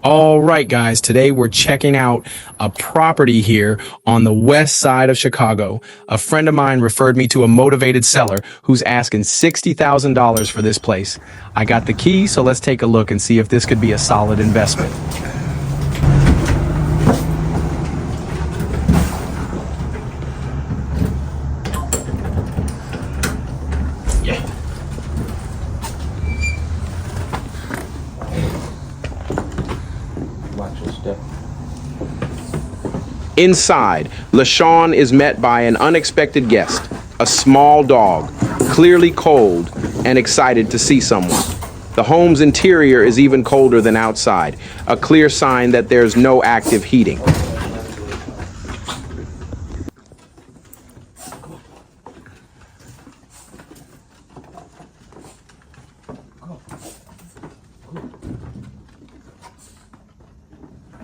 All right, guys, today we're checking out a property here on the west side of Chicago. A friend of mine referred me to a motivated seller who's asking $60,000 for this place. I got the key, so let's take a look and see if this could be a solid investment. Yeah. Watch your step. Inside, Lashaun is met by an unexpected guest, a small dog, clearly cold and excited to see someone. The home's interior is even colder than outside, a clear sign that there's no active heating.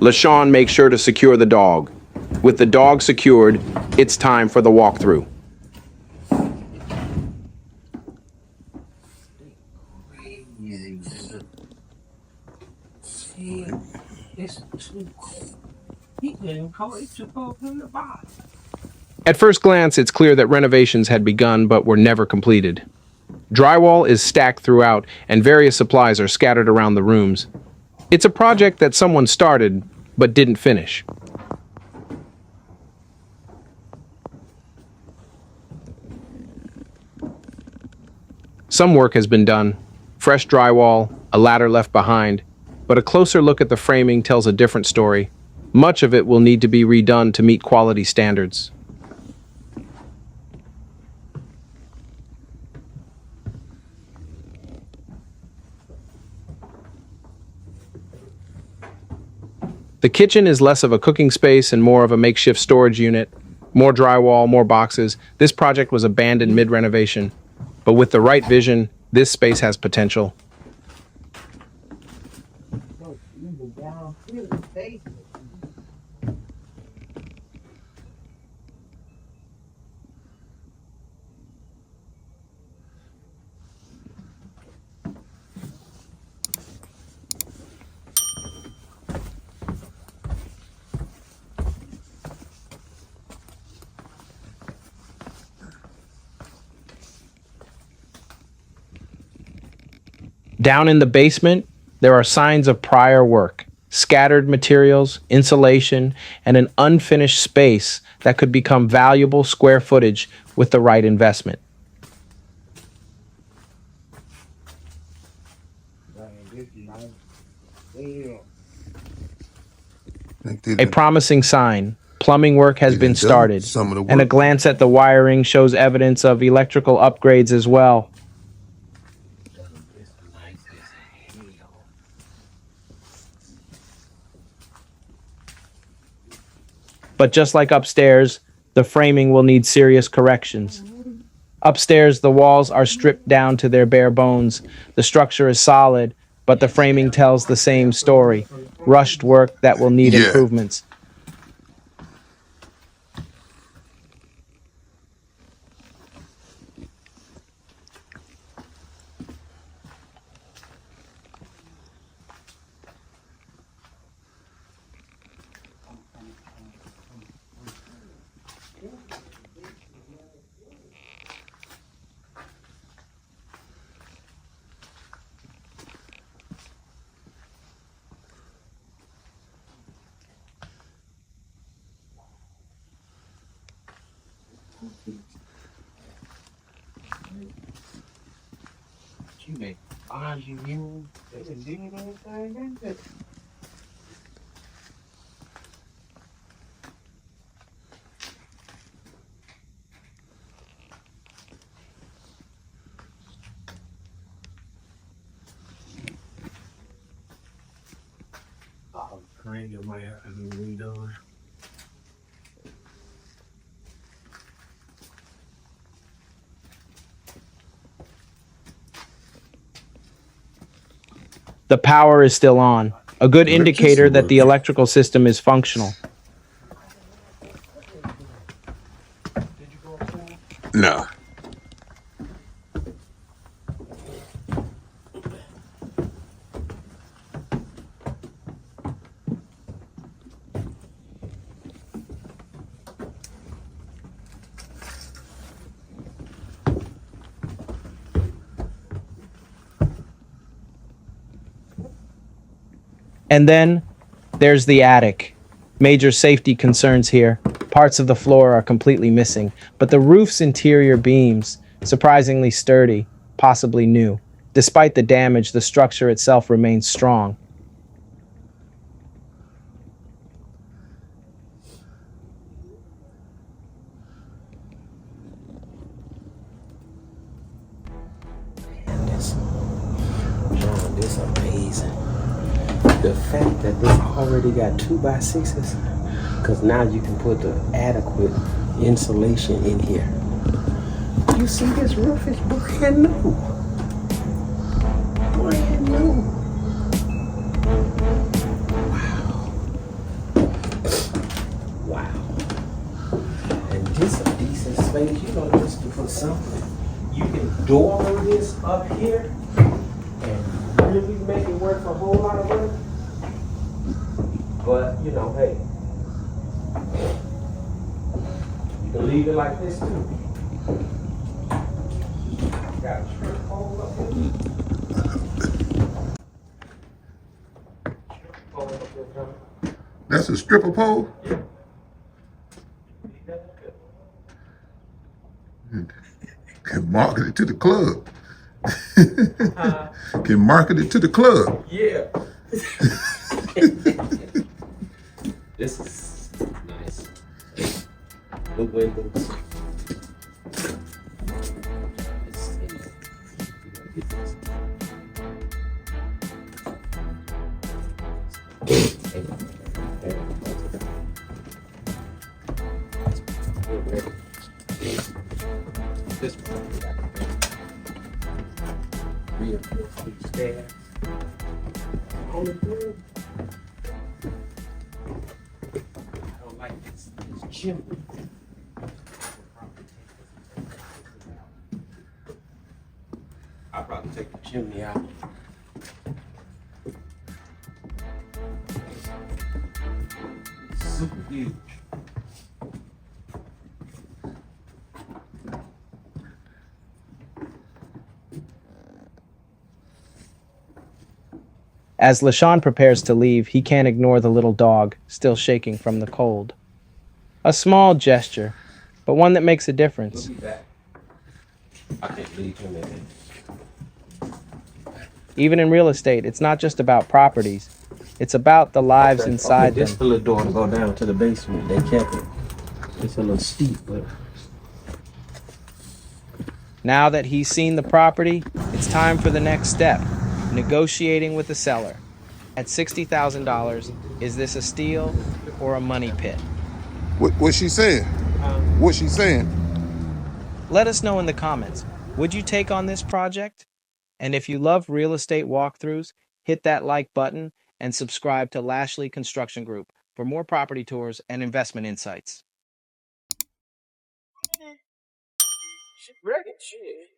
Lashaun makes sure to secure the dog. With the dog secured, it's time for the walkthrough. At first glance, it's clear that renovations had begun but were never completed. Drywall is stacked throughout, and various supplies are scattered around the rooms. It's a project that someone started but didn't finish. Some work has been done, fresh drywall, a ladder left behind, but a closer look at the framing tells a different story. Much of it will need to be redone to meet quality standards. The kitchen is less of a cooking space and more of a makeshift storage unit. More drywall, more boxes. This project was abandoned mid-renovation. But with the right vision, this space has potential. Down in the basement, there are signs of prior work, scattered materials, insulation, and an unfinished space that could become valuable square footage with the right investment. A promising sign. Plumbing work has been started, and a glance at the wiring shows evidence of electrical upgrades as well. But just like upstairs, the framing will need serious corrections. Upstairs, the walls are stripped down to their bare bones. The structure is solid, but the framing tells the same story. Rushed work that will need improvements. The power is still on, a good indicator that the electrical system is functional. No. And then there's the attic. Major safety concerns here. Parts of the floor are completely missing, but the roof's interior beams, surprisingly sturdy, possibly new. Despite the damage, the structure itself remains strong. This is amazing. The fact that this already got 2x6s, because now you can put the adequate insulation in here. You see, this roof is brand new. Brand new. Wow. Wow. And this a decent space, you know, just to put something. You can door this up here and really make it work for a whole lot of money. But, you know, hey, you can leave it like this too. Got a strip pole up here. That's a stripper pole? Yeah. Can market it to the club. Can market it to the club. Yeah. This is nice. The windows. This one we got 3 or 4 feet stairs on the floor. I don't like this chimney. I'll probably take the chimney out. Super huge. As Lashaun prepares to leave, he can't ignore the little dog, still shaking from the cold. A small gesture, but one that makes a difference. We'll be back. I can't leave him in there. Even in real estate, it's not just about properties. It's about the lives inside them. This is the little door to go down to the basement. They kept it. It's a little steep, but Now that he's seen the property, it's time for the next step, negotiating with the seller. At $60,000, is this a steal or a money pit? What's she saying? What's she saying? Let us know in the comments. Would you take on this project? And if you love real estate walkthroughs, hit that like button and subscribe to Lashley Construction Group for more property tours and investment insights. shit.